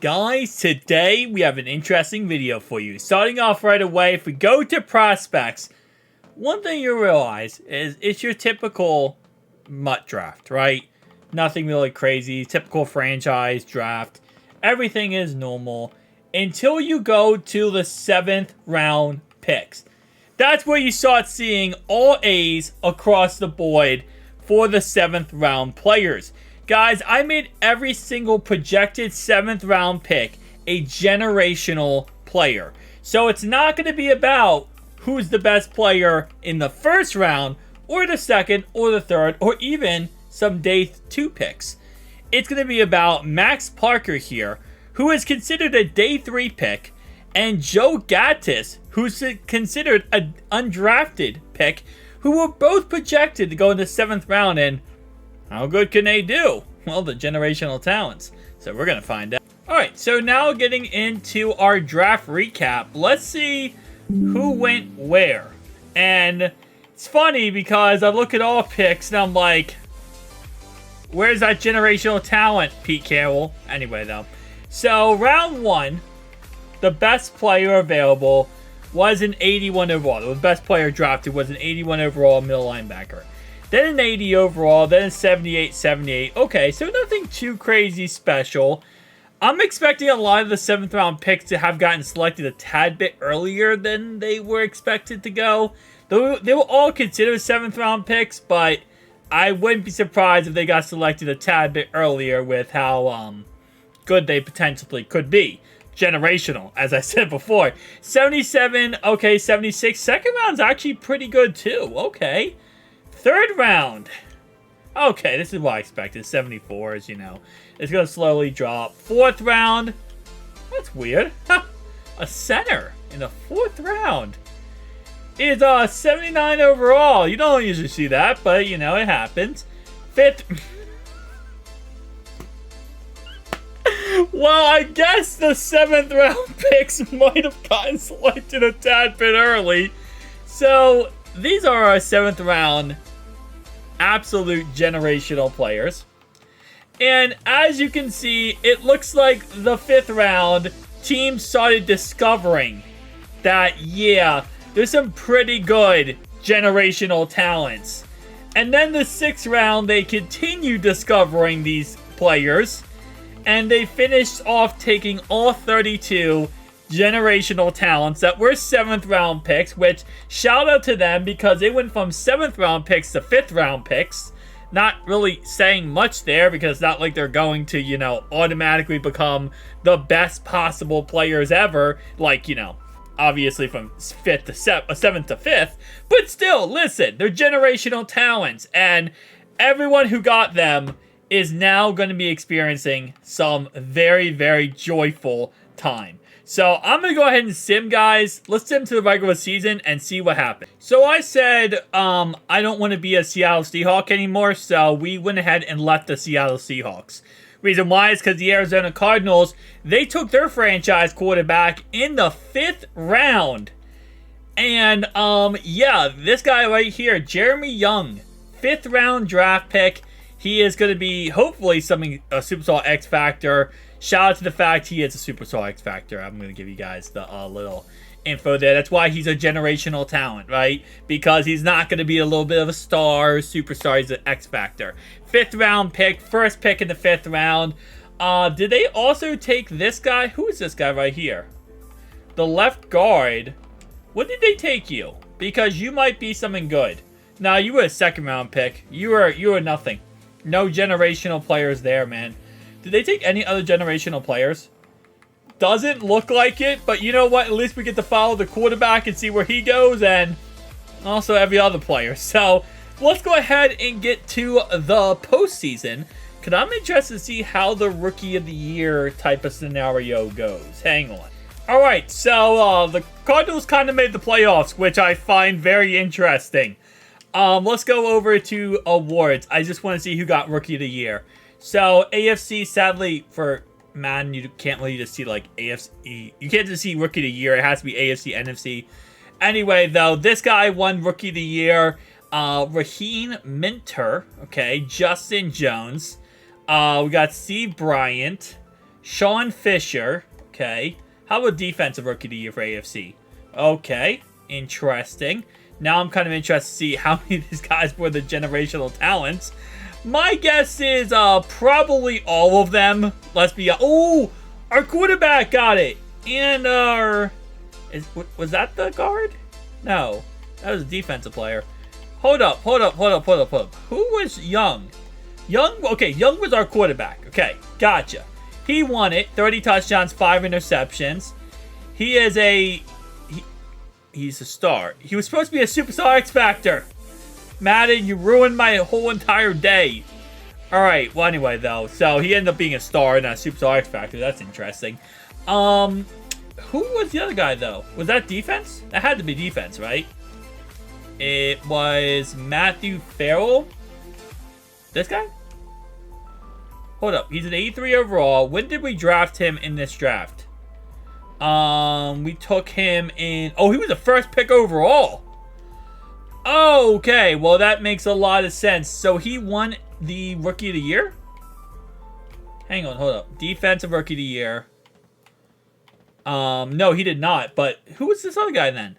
Guys, today we have an interesting video for you. Starting off right away, if we go to prospects, one thing you realize is it's your typical MUT draft, right? Nothing really crazy, typical franchise draft. Everything is normal until you go to the 7th round picks. That's where you start seeing all A's across the board for the 7th round players. Guys, I made every single projected 7th round pick a generational player. So it's not going to be about who's the best player in the 1st round, or the 2nd, or the 3rd, or even some day 2 picks. It's going to be about Max Parker here, who is considered a day 3 pick, and Joe Gattis, who's considered an undrafted pick, who were both projected to go in the 7th round. And how good can they do? Well, the generational talents. So we're going to find out. Alright, so now getting into our draft recap. Let's see who went where. And it's funny because I look at all picks and I'm like, where's that generational talent, Pete Carroll? Anyway, though. So round 1, the best player available was an 81 overall. The best player drafted was an 81 overall middle linebacker. Then an 80 overall, then a 78. Okay, so nothing too crazy special. I'm expecting a lot of the 7th round picks to have gotten selected a tad bit earlier than they were expected to go. They were all considered 7th round picks, but I wouldn't be surprised if they got selected a tad bit earlier with how good they potentially could be. Generational, as I said before. 77, okay, 76. 2nd round's actually pretty good too. Okay. 3rd round. Okay, this is what I expected. 74s, you know. It's going to slowly drop. 4th round. That's weird. A center in the 4th round is 79 overall. You don't usually see that, but, you know, it happens. 5th. Well, I guess the 7th round picks might have gotten selected a tad bit early. So, these are our 7th round absolute generational players. And as you can see, it looks like the 5th round, teams started discovering that, yeah, there's some pretty good generational talents. And then the 6th round, they continue discovering these players. And they finished off taking all 32 generational talents that were 7th round picks, which shout out to them because they went from 7th round picks to 5th round picks. Not really saying much there because it's not like they're going to, you know, automatically become the best possible players ever. Like, you know, obviously from 7th to 5th. But still, listen, they're generational talents. And everyone who got them is now going to be experiencing some very, very joyful time. So I'm going to go ahead and sim, guys. Let's sim to the regular season and see what happens. So I said I don't want to be a Seattle Seahawk anymore, so we went ahead and left the Seattle Seahawks. Reason why is because the Arizona Cardinals, they took their franchise quarterback in the 5th round. And, yeah, this guy right here, Jeremy Young, 5th round draft pick. He is going to be, hopefully, a Superstar X Factor. Shout out to the fact he is a Superstar X Factor. I'm going to give you guys the little info there. That's why he's a generational talent, right? Because he's not going to be a little bit of a star or superstar. He's an X Factor. 5th round pick. First pick in the 5th round. Did they also take this guy? Who is this guy right here? The left guard. What did they take you? Because you might be something good. Now, you were a 2nd round pick. You were nothing. No generational players there, man. Did they take any other generational players? Doesn't look like it, but you know what? At least we get to follow the quarterback and see where he goes, and also every other player. So, let's go ahead and get to the postseason, because I'm interested to see how the Rookie of the Year type of scenario goes. Hang on. Alright, so the Cardinals kind of made the playoffs, which I find very interesting. Let's go over to awards. I just want to see who got Rookie of the Year. So, AFC, sadly, for Madden, you can't really just see, like, AFC. You can't just see Rookie of the Year. It has to be AFC, NFC. Anyway, though, this guy won Rookie of the Year. Raheem Minter. Okay, Justin Jones. We got Steve Bryant. Sean Fisher. Okay. How about defensive rookie of the year for AFC? Okay. Interesting. Now I'm kind of interested to see how many of these guys were the generational talents. My guess is probably all of them. Let's be... Oh! Our quarterback got it! And our... Was that the guard? No. That was a defensive player. Hold up. Who was Young? Okay, Young was our quarterback. Okay, gotcha. He won it. 30 touchdowns, 5 interceptions. He is he's a star. He was supposed to be a superstar X Factor. Madden, you ruined my whole entire day. Alright, well anyway though. So he ended up being a star and a superstar X Factor. That's interesting. Who was the other guy though? Was that defense? That had to be defense, right? It was Matthew Farrell. This guy? Hold up. He's an 83 overall. When did we draft him in this draft? We took him in... Oh, he was the first pick overall. Okay. Well, that makes a lot of sense. So he won the Rookie of the Year? Hang on. Hold up. Defensive Rookie of the Year. No, he did not. But who was this other guy then?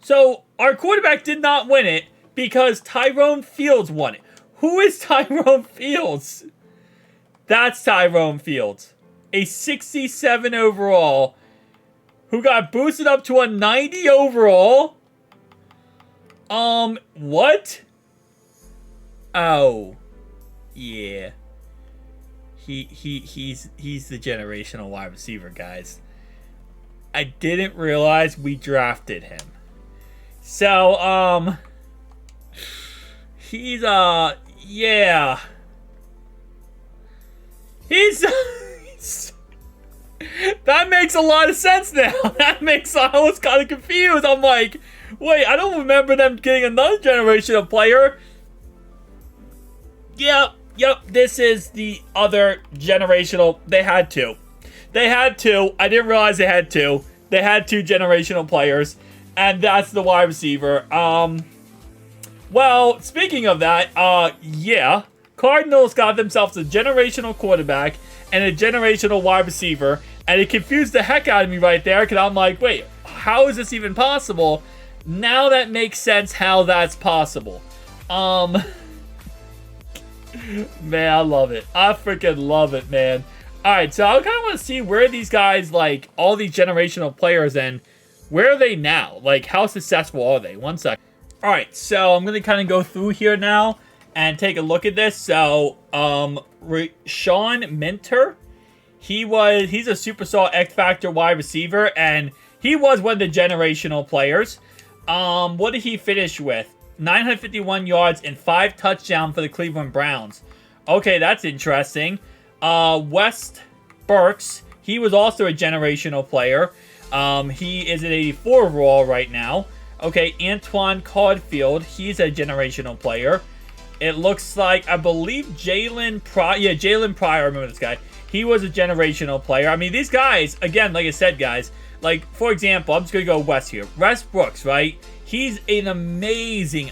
So our quarterback did not win it because Tyrone Fields won it. Who is Tyrone Fields? That's Tyrone Fields. A 67 overall who got boosted up to a 90 overall. What? Oh. Yeah. He's the generational wide receiver, guys. I didn't realize we drafted him. So, he's, yeah. He's that makes a lot of sense now. I was kind of confused. I'm like, wait, I don't remember them getting another generational player. Yep, this is the other generational. They had two. I didn't realize they had two. They had two generational players. And that's the wide receiver. Well, speaking of that, yeah. Cardinals got themselves a generational quarterback and a generational wide receiver. And it confused the heck out of me right there. Because I'm like, wait, how is this even possible? Now that makes sense how that's possible. Man, I love it. I freaking love it, man. Alright, so I kind of want to see where these guys, like, all these generational players and... Where are they now? Like, how successful are they? One sec. Alright, so I'm going to kind of go through here now and take a look at this. So, Sean Minter, he's a superstar X Factor wide receiver, and he was one of the generational players. What did he finish with? 951 yards and 5 touchdowns for the Cleveland Browns. Okay, that's interesting. West Burks, he was also a generational player. He is an 84 overall right now. Okay, Antoine Caulfield, he's a generational player. It looks like, I believe Jalen Pryor. Yeah, Jalen Pryor, I remember this guy. He was a generational player. I mean, these guys, again, like I said, guys, like, for example, I'm just going to go West here. West Brooks, right? He's an amazing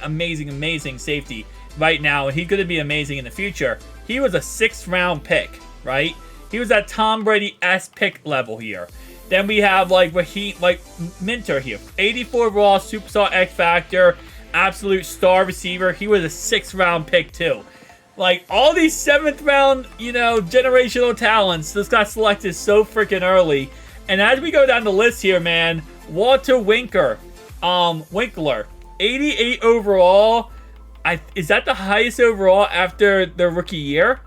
safety right now, and he's going to be amazing in the future. He was a 6th round pick, right? He was at Tom Brady-esque pick level here. Then we have, like, Minter here. 84 overall, superstar X Factor, absolute star receiver. He was a 6th round pick, too. Like, all these 7th round, you know, generational talents just got selected so freaking early. And as we go down the list here, man, Walter Winkler, 88 overall. Is that the highest overall after the rookie year?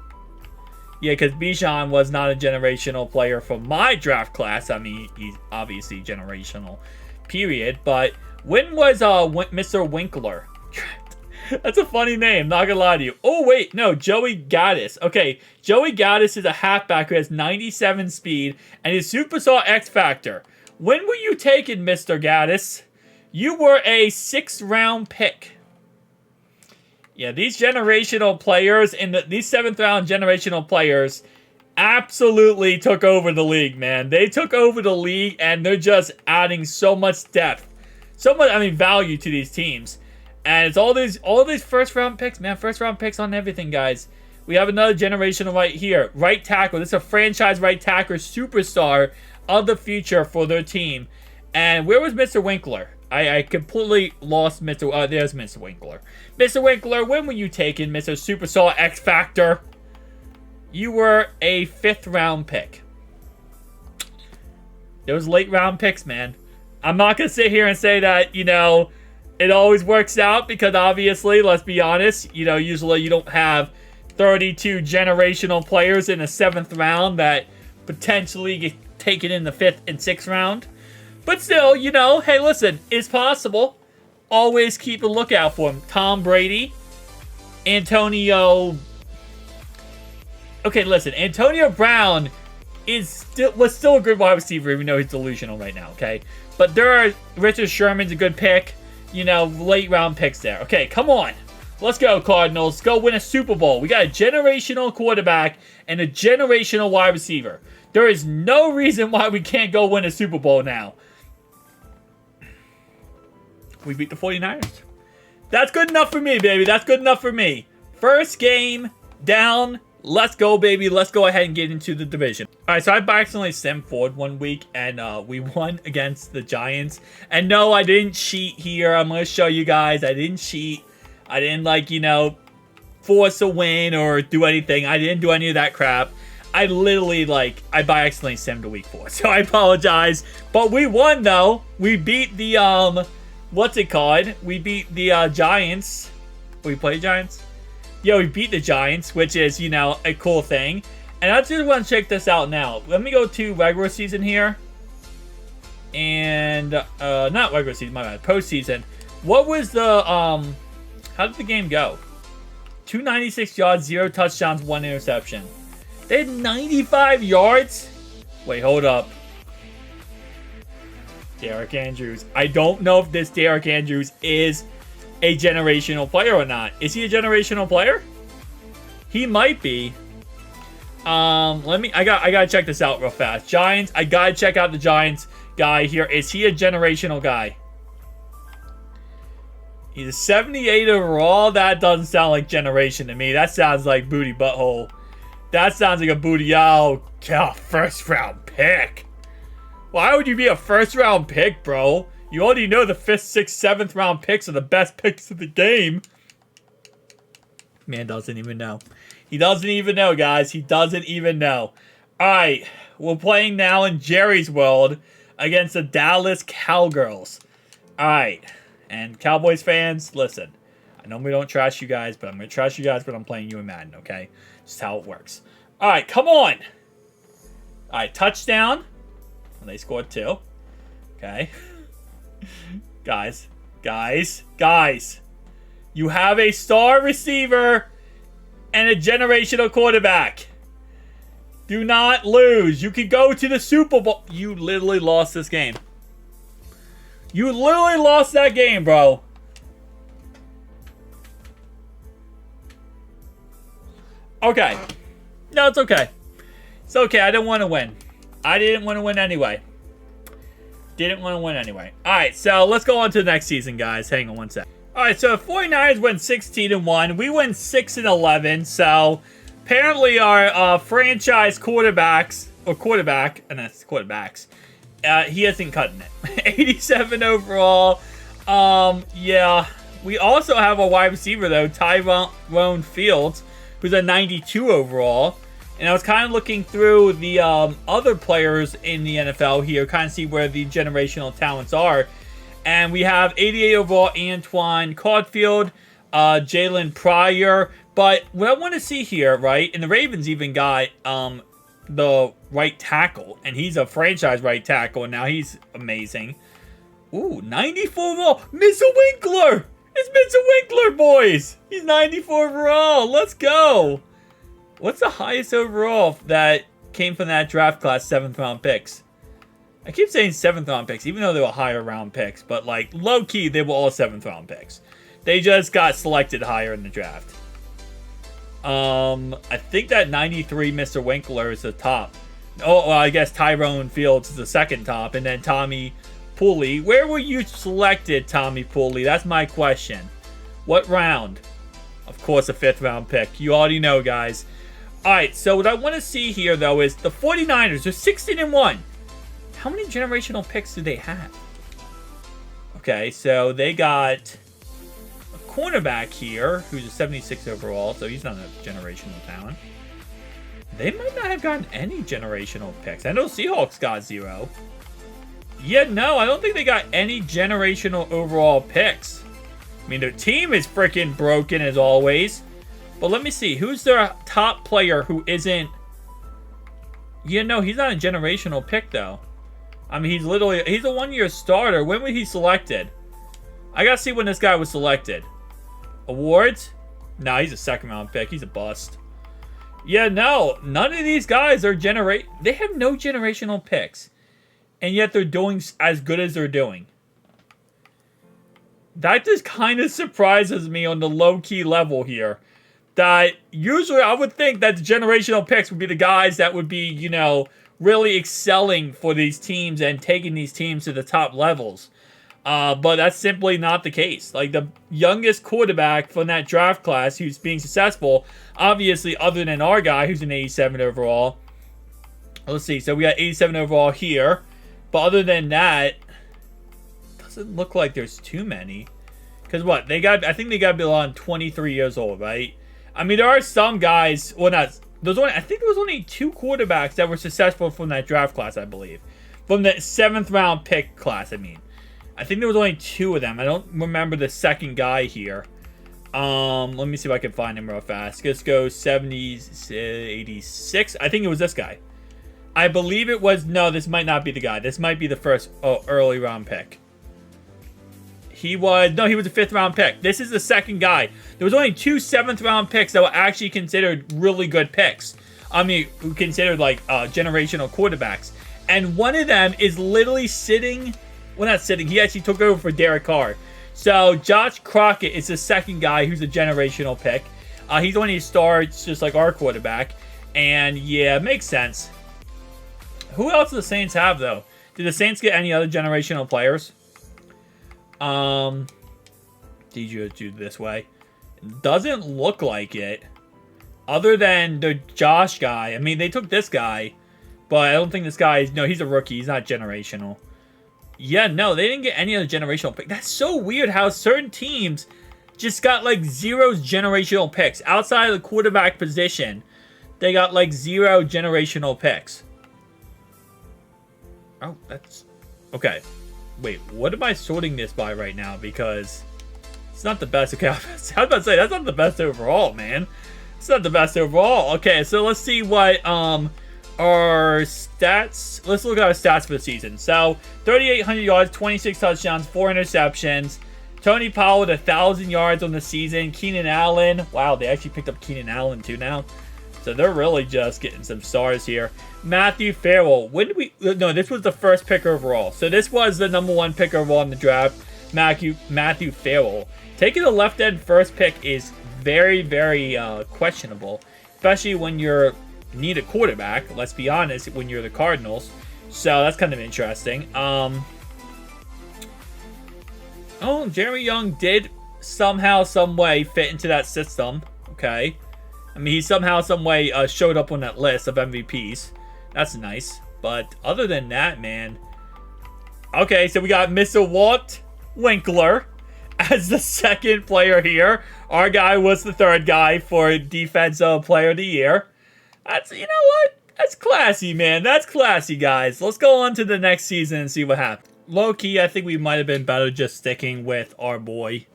Yeah, because Bijan was not a generational player for my draft class. I mean, he's obviously generational, period. But when was Mr. Winkler? That's a funny name, not gonna lie to you. Oh, wait, no, Joey Gaddis. Okay, Joey Gaddis is a halfback who has 97 speed and is superstar X Factor. When were you taken, Mr. Gaddis? You were a 6th round pick. Yeah, these generational players and these 7th round generational players absolutely took over the league, man. They took over the league and they're just adding so much depth, so much, I mean, value to these teams. And it's all these first round picks, man. First round picks on everything, guys. We have another generational right here. Right tackle. This is a franchise right tackle superstar of the future for their team. And where was Mr. Winkler? I completely lost Mr. There's Mr. Winkler. Mr. Winkler, when were you taken, Mr. Superstar X Factor? You were a 5th round pick. Those late round picks, man. I'm not going to sit here and say that, you know, it always works out because obviously, let's be honest, you know, usually you don't have 32 generational players in the 7th round that potentially get taken in the 5th and 6th round. But still, you know, hey, listen, it's possible. Always keep a lookout for him. Tom Brady, Antonio. Okay, listen, Antonio Brown was still a good wide receiver, even though he's delusional right now. Okay, but Richard Sherman's a good pick. You know, late round picks there. Okay, come on, let's go Cardinals. Go win a Super Bowl. We got a generational quarterback and a generational wide receiver. There is no reason why we can't go win a Super Bowl now. We beat the 49ers. That's good enough for me, baby. That's good enough for me. First game down. Let's go, baby. Let's go ahead and get into the division. All right, so I accidentally simmed forward one week, and we won against the Giants. And no, I didn't cheat here. I'm going to show you guys. I didn't cheat. I didn't, like, you know, force a win or do anything. I didn't do any of that crap. I literally, like, I by accidentally simmed a week 4. So I apologize. But we won, though. We beat the, what's it called? We beat the Giants. We played Giants? Yeah, we beat the Giants, which is, you know, a cool thing. And I just want to check this out now. Let me go to regular season here. And, not regular season, my bad, postseason. What was the, how did the game go? 296 yards, 0 touchdowns, 1 interception. They had 95 yards? Wait, hold up. Derrick Andrews. I don't know if this Derrick Andrews is a generational player or not. Is he a generational player? He might be. I gotta check this out real fast. Giants, I gotta check out the Giants guy here. Is he a generational guy? He's a 78 overall. That doesn't sound like generation to me. That sounds like booty butthole. That sounds like a booty. Oh, God, first round pick. Why would you be a first round pick, bro? You already know the 5th, 6th, 7th round picks are the best picks of the game. Man doesn't even know. He doesn't even know, guys. He doesn't even know. Alright, we're playing now in Jerry's world against the Dallas Cowgirls. Alright, and Cowboys fans, listen. I know we don't trash you guys, but I'm going to trash you guys when I'm playing you in Madden, okay? Just how it works. Alright, come on. Alright, touchdown. Well, they scored 2. Okay. Guys. You have a star receiver and a generational quarterback. Do not lose. You can go to the Super Bowl. You literally lost this game. You literally lost that game, bro. Okay. No, it's okay. It's okay. I didn't want to win. I didn't want to win anyway. Alright, so let's go on to the next season, guys. Hang on one sec. Alright, so 49ers went 16-1. We went 6-11. So apparently our franchise quarterback, and that's quarterbacks, he isn't cutting it. 87 overall. Yeah. We also have a wide receiver, though, Tyrone Fields, who's a 92 overall. And I was kind of looking through the other players in the NFL here, kind of see where the generational talents are. And we have 88 overall, Antoine Caulfield, Jalen Pryor. But what I want to see here, right, and the Ravens even got the right tackle. And he's a franchise right tackle, and now he's amazing. Ooh, 94 overall. Mr. Winkler! It's Mr. Winkler, boys! He's 94 overall. Let's go! What's the highest overall that came from that draft class, 7th round picks? I keep saying 7th round picks, even though they were higher round picks. But, like, low-key, they were all 7th round picks. They just got selected higher in the draft. I think that 93 Mr. Winkler is the top. Oh, well, I guess Tyrone Fields is the second top. And then Tommy Pooley. Where were you selected, Tommy Pooley? That's my question. What round? Of course, a 5th round pick. You already know, guys. Alright, so what I want to see here, though, is the 49ers. They're 16-1. How many generational picks do they have? Okay, so they got a cornerback here, who's a 76 overall, so he's not a generational talent. They might not have gotten any generational picks. I know Seahawks got 0. Yeah, no, I don't think they got any generational overall picks. I mean, their team is freaking broken as always. But let me see. Who's their top player who isn't... Yeah, no, he's not a generational pick, though. I mean, he's a one-year starter. When was he selected? I gotta see when this guy was selected. Awards? No, he's a 2nd-round pick. He's a bust. Yeah, no. None of these guys are They have no generational picks. And yet they're doing as good as they're doing. That just kind of surprises me on the low-key level here. That usually I would think that the generational picks would be the guys that would be, you know, really excelling for these teams and taking these teams to the top levels. But that's simply not the case. Like, the youngest quarterback from that draft class who's being successful, obviously other than our guy who's an 87 overall. Let's see. So we got 87 overall here. But other than that, doesn't look like there's too many. Because what? I think they got to be around 23 years old, right? I mean, there are some guys, well, not, I think there was only 2 quarterbacks that were successful from that draft class, I believe. From the 7th round pick class, I mean. I think there was only 2 of them. I don't remember the second guy here. Let me see if I can find him real fast. Let's go 70, 86. I think it was this guy. I believe it was, no, this might not be the guy. This might be the first early round pick. He was a 5th round pick. This is the second guy. There was only 2 7th round picks that were actually considered really good picks. I mean, considered like generational quarterbacks. And one of them is literally sitting, well, not sitting, he actually took over for Derek Carr. So Josh Crockett is the second guy who's a generational pick. He's only starts just like our quarterback. And yeah, it makes sense. Who else do the Saints have, though? Did the Saints get any other generational players? Did you do this way? Doesn't look like it. Other than the Josh guy. I mean, they took this guy. But I don't think this guy is... No, he's a rookie. He's not generational. Yeah, no, they didn't get any other generational pick. That's so weird how certain teams just got, like, 0 generational picks. Outside of the quarterback position, they got, like, 0 generational picks. Oh, that's... Okay. Wait, what am I sorting this by right now? Because it's not the best. Okay, I was about to say, that's not the best overall, man. It's not the best overall. Okay, so let's see what our stats... Let's look at our stats for the season. So, 3,800 yards, 26 touchdowns, 4 interceptions. Tony Powell with 1,000 yards on the season. Keenan Allen. Wow, they actually picked up Keenan Allen too now. So they're really just getting some stars here. Matthew Farrell. When did we... No, this was the first pick overall. So this was the #1 pick overall in the draft. Matthew Farrell. Taking the left end first pick is very, very questionable. Especially when you need a quarterback. Let's be honest, when you're the Cardinals. So that's kind of interesting. Oh, Jeremy Young did somehow, some way fit into that system. Okay. I mean, he somehow, some way showed up on that list of MVPs. That's nice. But other than that, man. Okay, so we got Mr. Walt Winkler as the second player here. Our guy was the third guy for Defensive Player of the Year. That's, you know what? That's classy, man. That's classy, guys. Let's go on to the next season and see what happens. Low-key, I think we might have been better just sticking with our boy.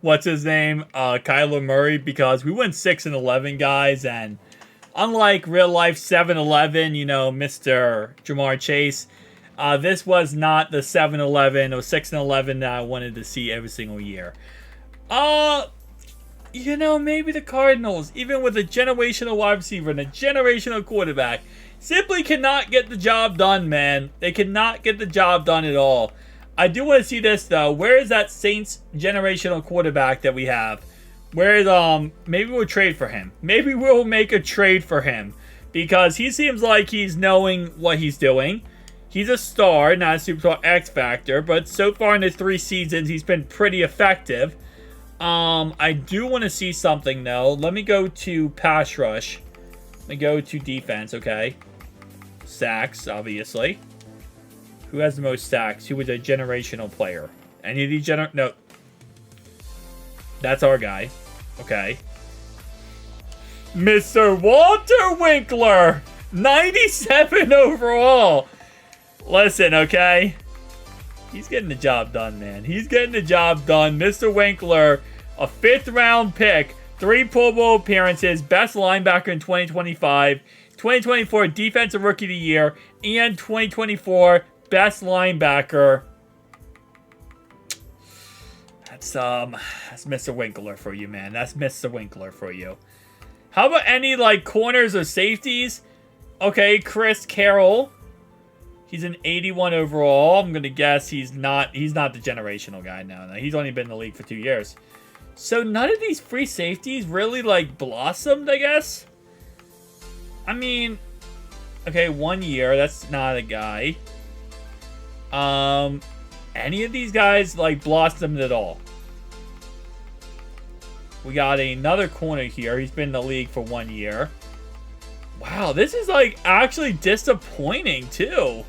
What's his name? Kyler Murray, because we went 6-11, guys, and unlike real life 7-11, you know, Mr. Jamar Chase, this was not the 7-11 or 6-11 that I wanted to see every single year. You know, maybe the Cardinals, even with a generational wide receiver and a generational quarterback, simply cannot get the job done, man. They cannot get the job done at all. I do want to see this, though. Where is that Saints generational quarterback that we have? Where is, maybe we'll trade for him. Maybe we'll make a trade for him. Because he seems like he's knowing what he's doing. He's a star, not a superstar X Factor. But so far in his 3 seasons, he's been pretty effective. I do want to see something, though. Let me go to pass rush. Let me go to defense, okay. Sacks, obviously. Who has the most sacks? Who was a generational player? Any of these No. That's our guy. Okay. Mr. Walter Winkler! 97 overall! Listen, okay? He's getting the job done, man. He's getting the job done. Mr. Winkler, a 5th round pick, 3 Pro Bowl appearances, best linebacker in 2025, 2024 Defensive Rookie of the Year, and 2024 best linebacker. That's Mr. Winkler for you, man. That's Mr. Winkler for you. How about any, like, corners or safeties? Okay, Chris Carroll. He's an 81 overall. I'm going to guess he's not the generational guy now. No, he's only been in the league for 2 years. So none of these free safeties really, like, blossomed, I guess? I mean, okay, 1 year. That's not a guy. Any of these guys, like, blossomed at all? We got another corner here. He's been in the league for 1 year. Wow, this is, like, actually disappointing, too.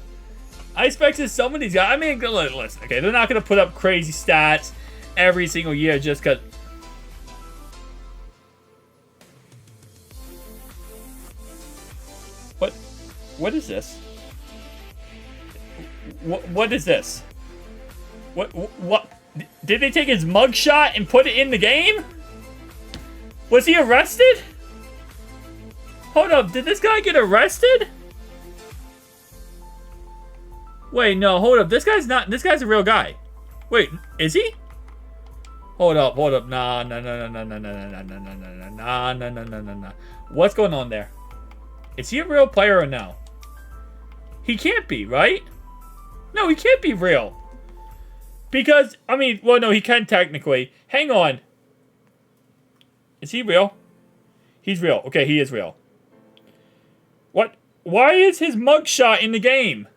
I expected some of these guys. I mean, listen, okay, they're not going to put up crazy stats every single year just because. What is this? What is this? What? Did they take his mugshot and put it in the game? Was he arrested? Hold up, did this guy get arrested? Wait, no, hold up. This guy's a real guy. Wait, is he? Hold up. Nah. What's going on there? Is he a real player or no? He can't be, right? No, he can't be real. Because, I mean, well, no, he can technically. Hang on. Is he real? He's real. Okay, he is real. What? Why is his mugshot in the game?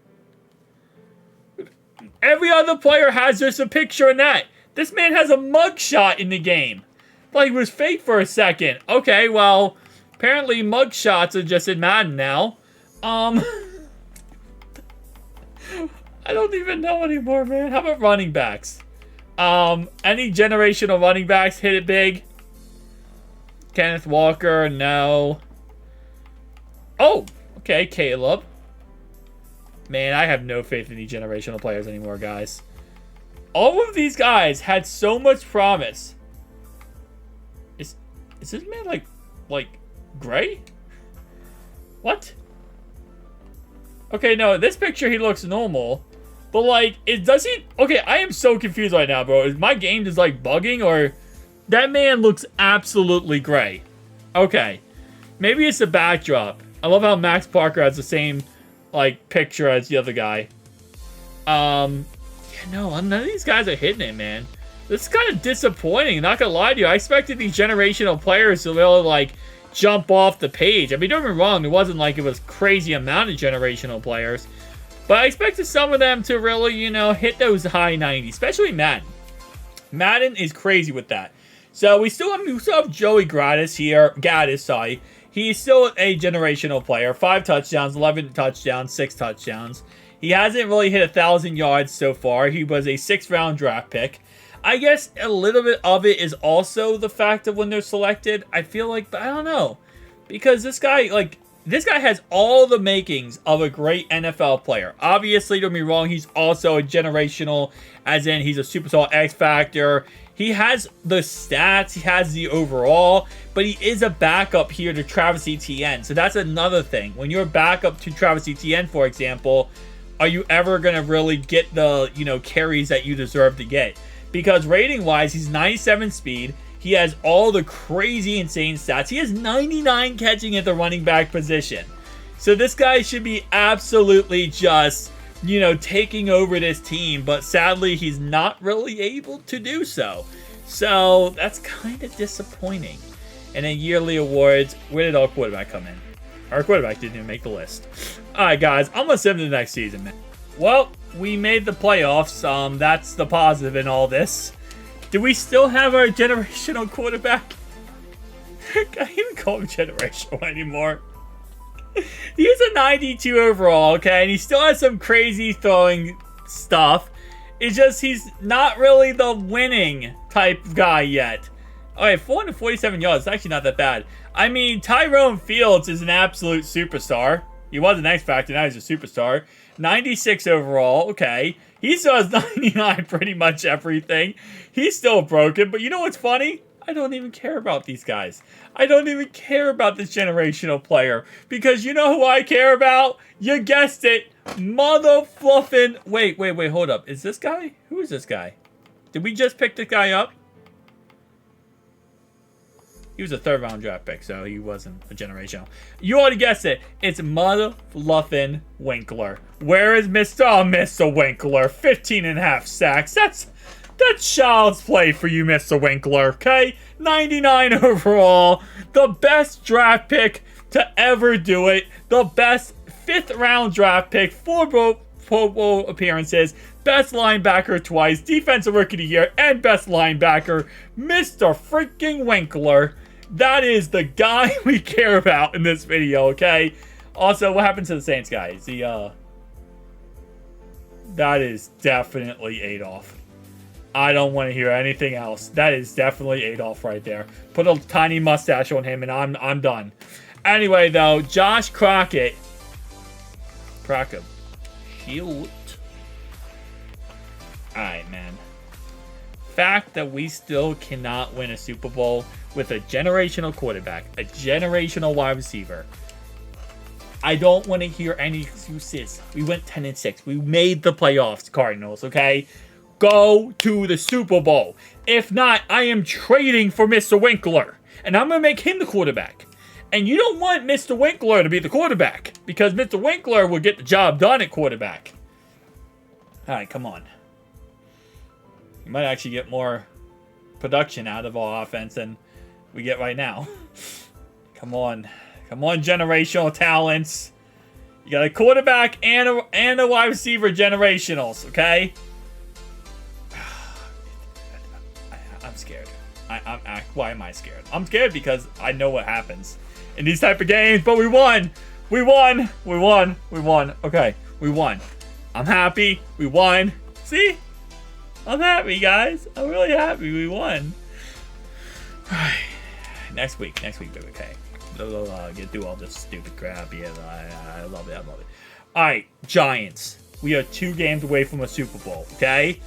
Every other player has just a picture in that. This man has a mugshot in the game. Like, he was fake for a second. Okay, well, apparently mugshots are just in Madden now. I don't even know anymore, man. How about running backs? Any generational running backs hit it big? Kenneth Walker, no. Oh, okay, Caleb. Man, I have no faith in these generational players anymore, guys. All of these guys had so much promise. Is this man like gray? What? Okay, no, this picture he looks normal. But like, does he? Okay, I am so confused right now, bro. Is my game just like bugging or that man looks absolutely gray? Okay. Maybe it's the backdrop. I love how Max Parker has the same like picture as the other guy. Yeah, no, none of these guys are hitting it, man. This is kind of disappointing, not gonna lie to you. I expected these generational players to really like jump off the page. I mean, don't get me wrong, it wasn't like it was crazy amount of generational players. But I expected some of them to really, you know, hit those high 90s, especially Madden. Madden is crazy with that. So we still have Joey Gaddis here. Sorry. He's still a generational player. 5 touchdowns, 11 touchdowns, 6 touchdowns. He hasn't really hit 1,000 yards so far. He was a 6th round draft pick. I guess a little bit of it is also the fact of when they're selected. I feel like, but I don't know. Because this guy, has all the makings of a great NFL player. Obviously, don't get me wrong, he's also a generational, as in he's a superstar X Factor. He has the stats, he has the overall, but he is a backup here to Travis Etienne. So that's another thing. When you're a backup to Travis Etienne, for example, are you ever going to really get the, carries that you deserve to get? Because rating-wise, he's 97 speed. He has all the crazy, insane stats. He has 99 catching at the running back position. So this guy should be absolutely just, taking over this team. But sadly, he's not really able to do so. So that's kind of disappointing. And then yearly awards, where did our quarterback come in? Our quarterback didn't even make the list. All right, guys, I'm going to send him to the next season, man. Well, we made the playoffs. That's the positive in all this. Do we still have our generational quarterback? I can't even call him generational anymore. He's a 92 overall, okay? And he still has some crazy throwing stuff. It's just he's not really the winning type guy yet. Okay, 447 yards. It's actually not that bad. I mean, Tyrone Fields is an absolute superstar. He was an X Factor, now he's a superstar. 96 overall, okay. He still has 99 pretty much everything. He's still broken, but you know what's funny? I don't even care about these guys. I don't even care about this generational player. Because you know who I care about? You guessed it. Mother fluffin'. Wait, hold up. Is this guy? Who is this guy? Did we just pick this guy up? He was a 3rd round draft pick, so he wasn't a generational. You already guessed it. It's Mother Fluffin' Winkler. Where is Mr. Winkler? 15.5 sacks. That's child's play for you, Mr. Winkler, okay? 99 overall. The best draft pick to ever do it. The best 5th round draft pick. 4 Pro Bowl appearances. Best linebacker twice. Defensive Rookie of the Year. And best linebacker. Mr. freaking Winkler. That is the guy we care about in this video, okay? Also, what happened to the Saints guy? Is he, that is definitely Adolph. I don't want to hear anything else. That is definitely Adolph right there. Put a tiny mustache on him and I'm done. Anyway, though, Josh Crockett. Shoot. Alright, man. Fact that we still cannot win a Super Bowl with a generational quarterback, a generational wide receiver. I don't want to hear any excuses. We went 10-6. We made the playoffs, Cardinals, okay? Go to the Super Bowl. If not, I am trading for Mr. Winkler. And I'm going to make him the quarterback. And you don't want Mr. Winkler to be the quarterback. Because Mr. Winkler will get the job done at quarterback. Alright, come on. We might actually get more production out of our offense than we get right now. Come on. Come on, generational talents. You got a quarterback and a wide receiver generationals, okay? I'm scared. Why am I scared? I'm scared because I know what happens in these type of games, but we won. We won. Okay, we won. I'm happy. We won. See? I'm happy, guys. I'm really happy we won. Next week, baby, okay. Get through all this stupid crap. Yeah, I love it. Alright, Giants. We are 2 games away from a Super Bowl, okay?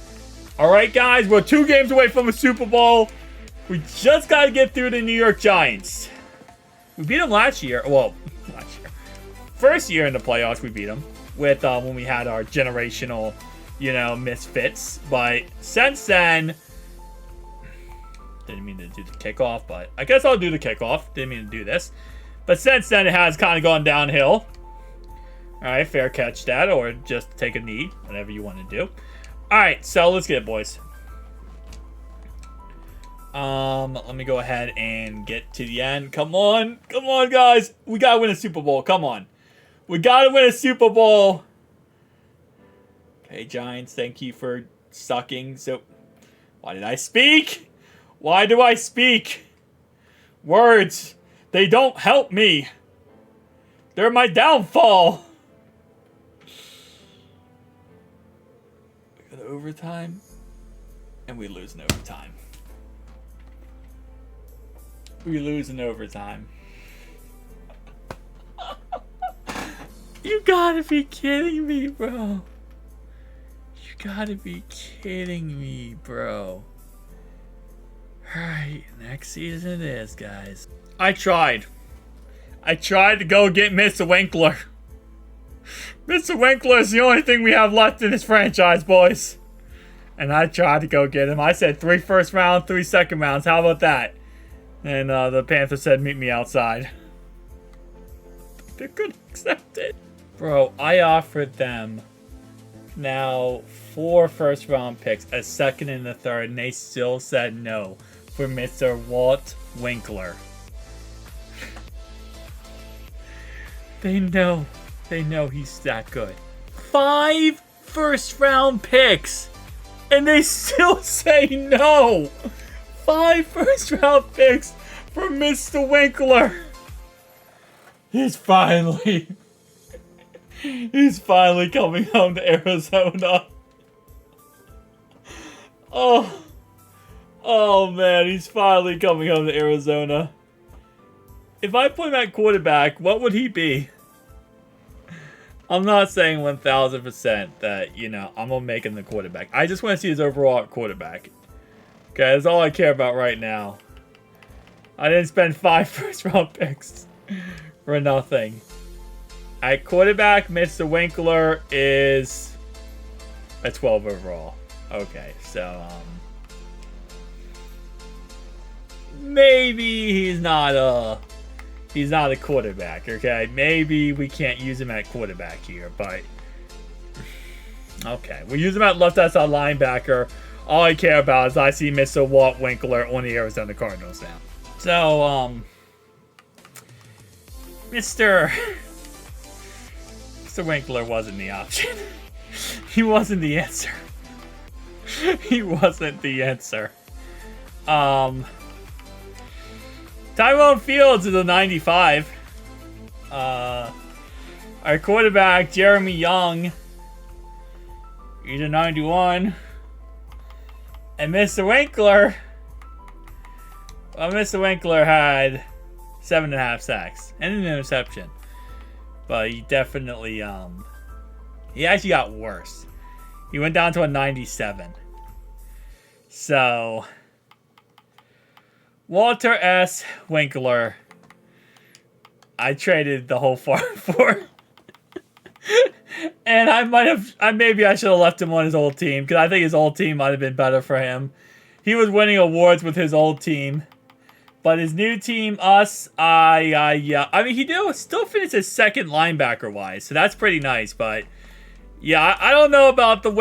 Alright, guys, we're 2 games away from a Super Bowl. We just got to get through the New York Giants. We beat them last year. Well, last year. First year in the playoffs, we beat them. With when we had our generational, misfits. But since then, didn't mean to do the kickoff, but I guess I'll do the kickoff. Didn't mean to do this. But since then, it has kind of gone downhill. Alright, fair catch that, or just take a knee, whatever you want to do. Alright, so let's get it, boys. Let me go ahead and get to the end. Come on, guys. We gotta win a Super Bowl. Come on. We gotta win a Super Bowl. Okay, Giants, thank you for sucking. So, why did I speak? Why do I speak? Words, they don't help me. They're my downfall. We go to overtime, and we lose in overtime. We lose in overtime. You gotta be kidding me, bro. You gotta be kidding me, bro. Alright, next season it is, guys. I tried to go get Mr. Winkler. Mr. Winkler is the only thing we have left in this franchise, boys. And I tried to go get him. I said 3 first round, 3 second rounds. How about that? And the Panthers said, meet me outside. They couldn't accept it. Bro, I offered them now 4 first round picks, a second and a third, and they still said no for Mr. Walt Winkler. They know he's that good. 5 first round picks And they still say no. 5 first-round picks for Mr. Winkler. He's finally coming home to Arizona. Oh man, he's finally coming home to Arizona. If I put him at quarterback, what would he be? I'm not saying 1000% that, you know, I'm going to make him the quarterback. I just want to see his overall quarterback. Okay, that's all I care about right now. I didn't spend 5 first-round picks for nothing. At quarterback, Mr. Winkler is a 12 overall. Okay, so, maybe he's not a quarterback, okay? Maybe we can't use him at quarterback here, but okay. We'll use him at left outside linebacker. All I care about is I see Mr. Walt Winkler on the Arizona Cardinals now. So, Mr. Winkler wasn't the option. He wasn't the answer. He wasn't the answer. Tyrone Fields is a 95. Our quarterback, Jeremy Young, he's a 91. And Mr. Winkler, well, Mr. Winkler had 7.5 sacks and an interception. But he definitely, he actually got worse. He went down to a 97. So, Walter S. Winkler, I traded the whole farm for. And maybe I should have left him on his old team, because I think his old team might have been better for him. He was winning awards with his old team. But his new team, us, yeah. I mean, he still finishes second linebacker-wise, so that's pretty nice. But, yeah, I don't know about the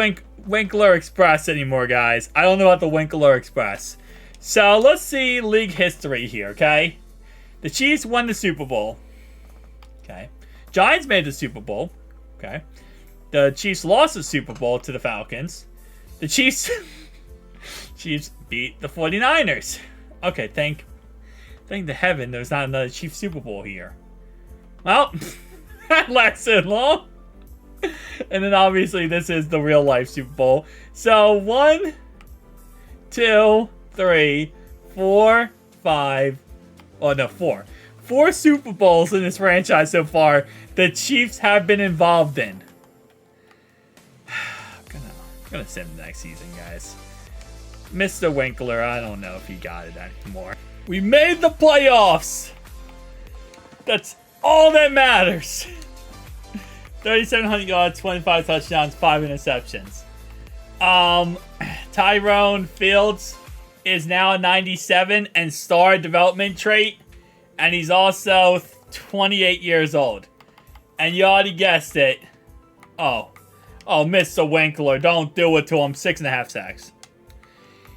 Winkler Express anymore, guys. I don't know about the Winkler Express. So, let's see league history here, okay? The Chiefs won the Super Bowl. Okay. Giants made the Super Bowl. Okay. The Chiefs lost the Super Bowl to the Falcons. The Chiefs beat the 49ers. Okay, thank the heaven there's not another Chiefs Super Bowl here. Well, that lasted long. And then obviously this is the real life Super Bowl. So 1, 2, 3, 4, 5. Oh no, 4. 4 Super Bowls in this franchise so far the Chiefs have been involved in. I'm gonna send him next season, guys. Mr. Winkler, I don't know if he got it anymore. We made the playoffs. That's all that matters. 3,700 yards, 25 touchdowns, 5 interceptions. Tyrone Fields is now a 97 and star development trait. And he's also 28 years old. And you already guessed it. Oh, Mr. Winkler, don't do it to him. 6.5 sacks.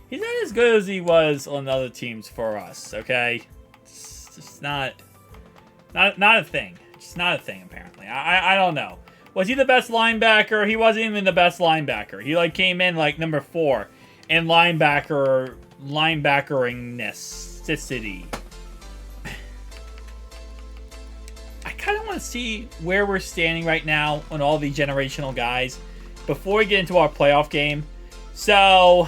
He's not as good as he was on other teams for us, okay? It's just not a thing. Just not a thing, apparently. I don't know. Was he the best linebacker? He wasn't even the best linebacker. He, came in, number 4 in linebackeringnesticity. I kind of want to see where we're standing right now on all the generational guys before we get into our playoff game. So,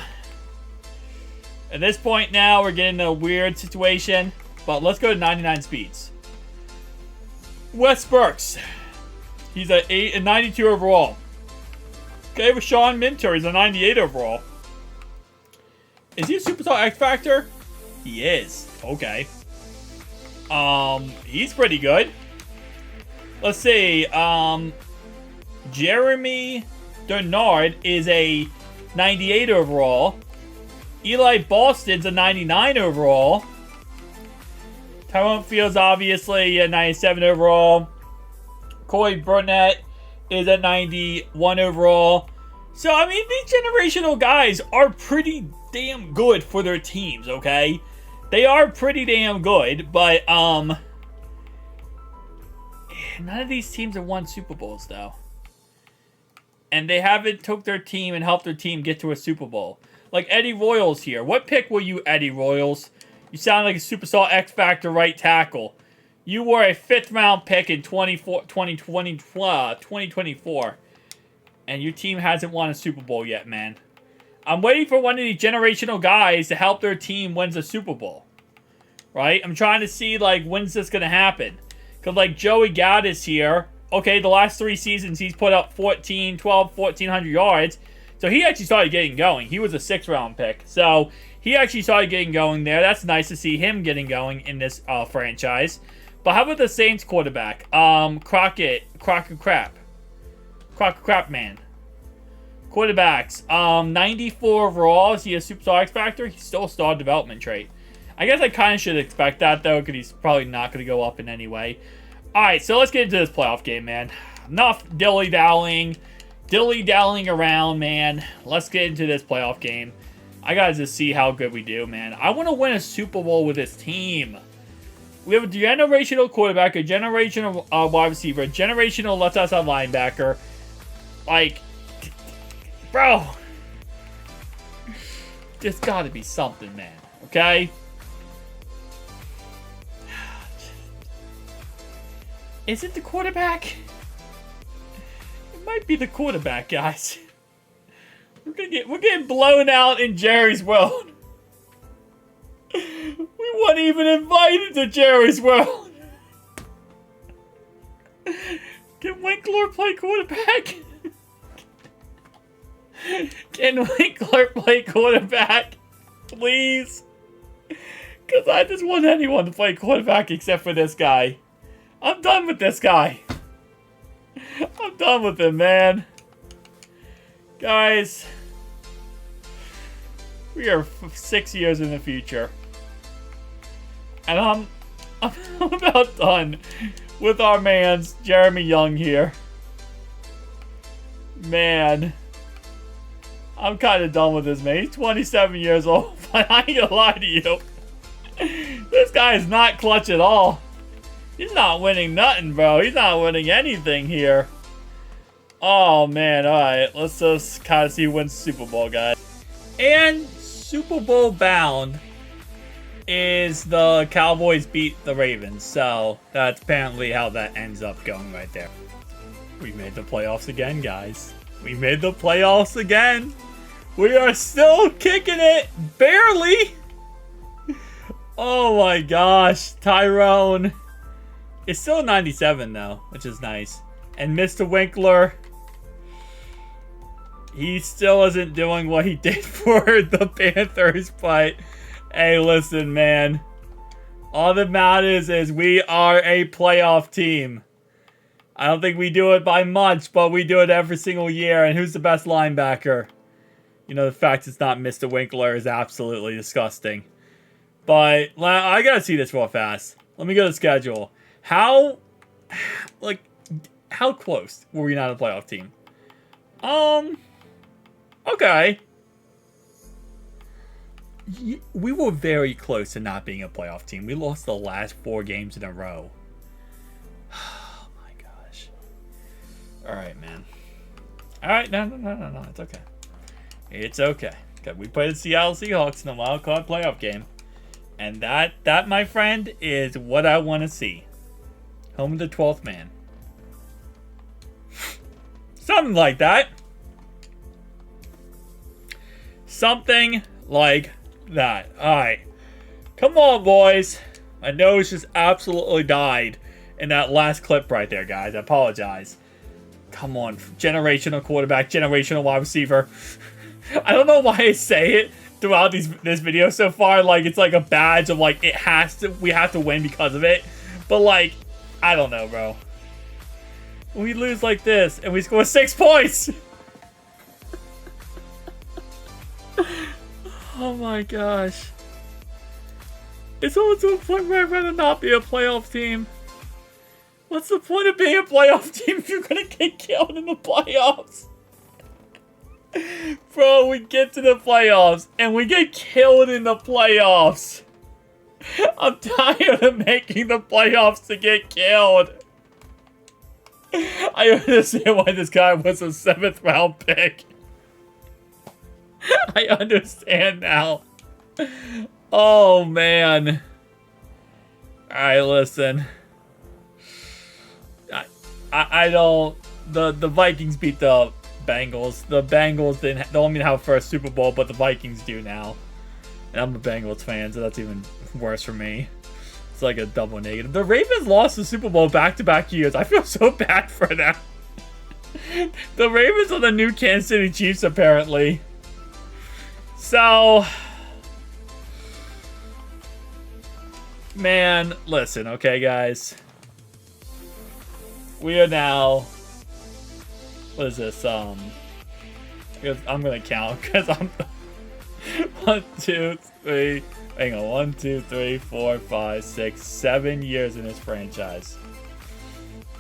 at this point now, we're getting in a weird situation. But let's go to 99 speeds. Wes Burks. He's a 92 overall. Okay, Rashawn Minter. He's a 98 overall. Is he a Superstar X Factor? He is. Okay. He's pretty good. Let's see. Jeremy Bernard is a 98 overall. Eli Boston's a 99 overall. Tyrone Fields, obviously, a 97 overall. Corey Burnett is a 91 overall. So, I mean, these generational guys are pretty damn good for their teams, okay? They are pretty damn good, but, none of these teams have won Super Bowls, though. and they haven't took their team and helped their team get to a Super Bowl. Like Eddie Royals here. What pick were you, Eddie Royals? You sound like a Superstar X Factor right tackle. You were a 5th round pick in 2024. And your team hasn't won a Super Bowl yet, man. I'm waiting for one of these generational guys to help their team win the Super Bowl. Right? I'm trying to see, like, when's this going to happen? Because, like, Joey Gaddis here. Okay, the last 3 seasons, he's put up 1,400 yards. So he actually started getting going. He was a 6th round pick. So he actually started getting going there. That's nice to see him getting going in this franchise. But how about the Saints quarterback? Crockett man. Quarterbacks. 94 overall. Is he a Superstar X Factor? He's still a star development trait. I guess I kind of should expect that, though, because he's probably not going to go up in any way. Alright, so let's get into this playoff game, man. Enough dilly-dallying around, man. Let's get into this playoff game. I gotta just see how good we do, man. I want to win a Super Bowl with this team. We have a generational quarterback, a generational wide receiver, a generational left outside linebacker. Like, bro. There's gotta be something, man. Okay? Is it the quarterback? It might be the quarterback, guys. We're getting blown out in Jerry's World. We weren't even invited to Jerry's World. Can Winkler play quarterback? Can Winkler play quarterback? Please? Because I just want anyone to play quarterback except for this guy. I'm done with this guy. I'm done with him, man. Guys, we are 6 years in the future. And I'm about done with our man's Jeremy Young here. Man. I'm kind of done with this, man. He's 27 years old, but I ain't gonna lie to you. This guy is not clutch at all. He's not winning nothing, bro. He's not winning anything here. Oh, man. All right. Let's just kind of see who wins the Super Bowl, guys. And Super Bowl bound is the Cowboys beat the Ravens. So that's apparently how that ends up going right there. We made the playoffs again, guys. We made the playoffs again. We are still kicking it. Barely. Oh, my gosh. Tyrone. It's still 97, though, which is nice. And Mr. Winkler, he still isn't doing what he did for the Panthers, but hey, listen, man. All that matters is we are a playoff team. I don't think we do it by much, but we do it every single year. And who's the best linebacker? You know, the fact it's not Mr. Winkler is absolutely disgusting. But I gotta see this real fast. Let me go to the schedule. How close were we not a playoff team? Okay. We were very close to not being a playoff team. We lost the last 4 games in a row. Oh my gosh. Alright, man. Alright, no. It's okay. It's okay. We played the Seattle Seahawks in the wild card playoff game. And that, my friend, is what I want to see. Home of the 12th man. Something like that. Something like that. Alright. Come on, boys. My nose just absolutely died in that last clip right there, guys. I apologize. Come on. Generational quarterback, generational wide receiver. I don't know why I say it throughout this video so far. Like, it's like a badge of, like, we have to win because of it. But, like, I don't know, bro. We lose like this, and we score 6 points! Oh my gosh. It's almost to a point where I'd rather not be a playoff team. What's the point of being a playoff team if you're gonna get killed in the playoffs? Bro, we get to the playoffs, and we get killed in the playoffs. I'm tired of making the playoffs to get killed. I understand why this guy was a 7th round pick. I understand now. Oh, man. Alright, listen. I don't... The Vikings beat the Bengals. The Bengals don't even have a first Super Bowl, but the Vikings do now. And I'm a Bengals fan, so that's even worse for me. It's like a double negative. The Ravens lost the Super Bowl back-to-back years. I feel so bad for them. The Ravens are the new Kansas City Chiefs, apparently. So... Man, listen, okay, guys. We are now... What is this? I'm gonna count, because I'm... 1, 2, 3... Hang on, 1, 2, 3, 4, 5, 6, 7 years in this franchise.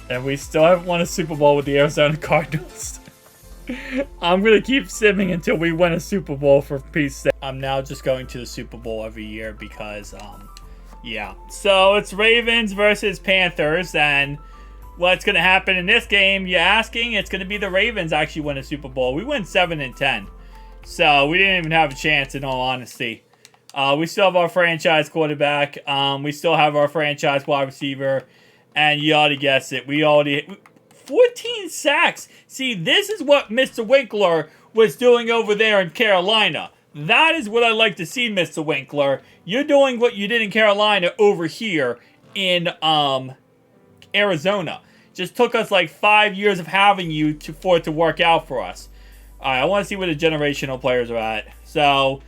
And we still haven't won a Super Bowl with the Arizona Cardinals. I'm gonna keep simming until we win a Super Bowl, for peace sake. I'm now just going to the Super Bowl every year because, yeah. So it's Ravens versus Panthers, and what's going to happen in this game, you're asking? It's going to be the Ravens actually win a Super Bowl. We went 7-10, so we didn't even have a chance, in all honesty. We still have our franchise quarterback. We still have our franchise wide receiver, and you already guessed it. We already 14 sacks. See, this is what Mr. Winkler was doing over there in Carolina. That is what I like to see, Mr. Winkler. You're doing what you did in Carolina over here in Arizona. Just took us like 5 years of having you for it to work out for us. Alright, I want to see where the generational players are at. So,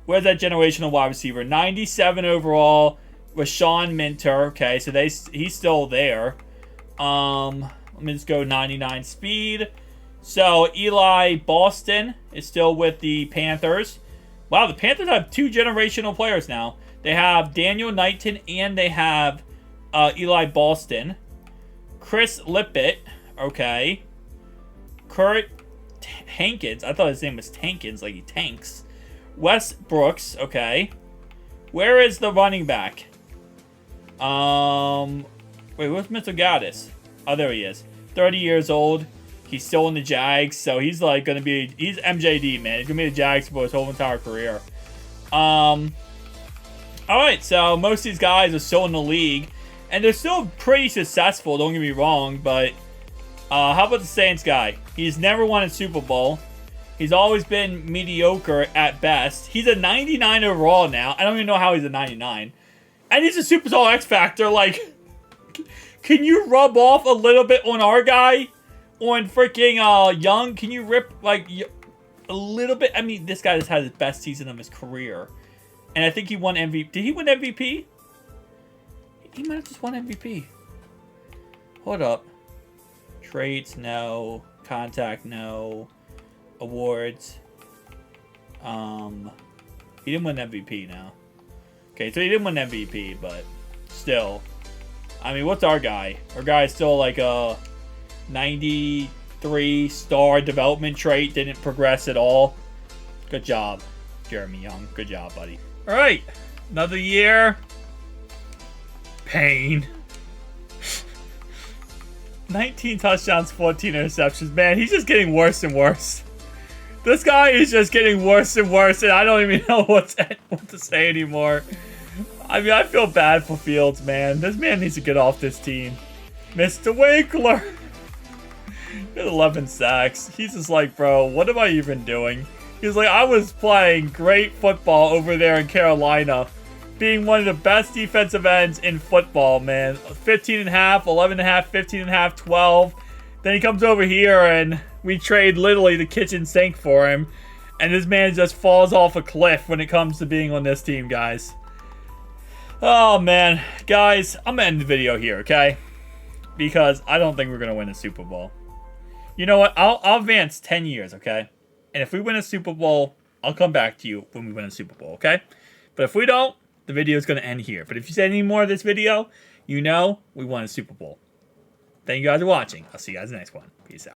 where's that generational wide receiver? 97 overall. Rashawn Minter. Okay, so he's still there. Let me just go 99 speed. So, Eli Boston is still with the Panthers. Wow, the Panthers have 2 generational players now. They have Daniel Knighton and they have Eli Boston. Chris Lippett, okay. Kurt Hankins, I thought his name was Tankins, like he tanks. Wes Brooks, okay. Where is the running back? Wait, where's Mr. Gaddis? Oh, there he is. 30 years old. He's still in the Jags, so he's like gonna be, he's MJD, man. He's gonna be the Jags for his whole entire career. Alright, so most of these guys are still in the league, and they're still pretty successful, don't get me wrong, but how about the Saints guy? He's never won a Super Bowl. He's always been mediocre at best. He's a 99 overall now. I don't even know how he's a 99. And he's a Super Bowl X Factor, like, can you rub off a little bit on our guy? On freaking Young, can you rip like a little bit? I mean, this guy just had his best season of his career, and I think he won MVP. Did he win MVP? He might have just won MVP. Hold up. Traits, no. Contact, no. Awards. He didn't win MVP now. Okay, so he didn't win MVP, but still. I mean, what's our guy? Our guy is still like a 93 star development trait, didn't progress at all. Good job, Jeremy Young. Good job, buddy. All right, another year. Pain. 19 touchdowns, 14 interceptions. Man, he's just getting worse and worse. This guy is just getting worse and worse, and I don't even know what to say anymore. I mean, I feel bad for Fields, man. This man needs to get off this team. Mr. Winkler. 11 sacks. He's just like, bro, what am I even doing? He's like, I was playing great football over there in Carolina, being one of the best defensive ends in football, man. 15 and a half, 11 and a half, 15 and a half, 12. Then he comes over here and we trade literally the kitchen sink for him. And this man just falls off a cliff when it comes to being on this team, guys. Oh, man. Guys, I'm going to end the video here, okay? Because I don't think we're going to win a Super Bowl. You know what? I'll advance 10 years, okay? And if we win a Super Bowl, I'll come back to you when we win a Super Bowl, okay? But if we don't, the video is going to end here. But if you see any more of this video, you know we won a Super Bowl. Thank you guys for watching. I'll see you guys in the next one. Peace out.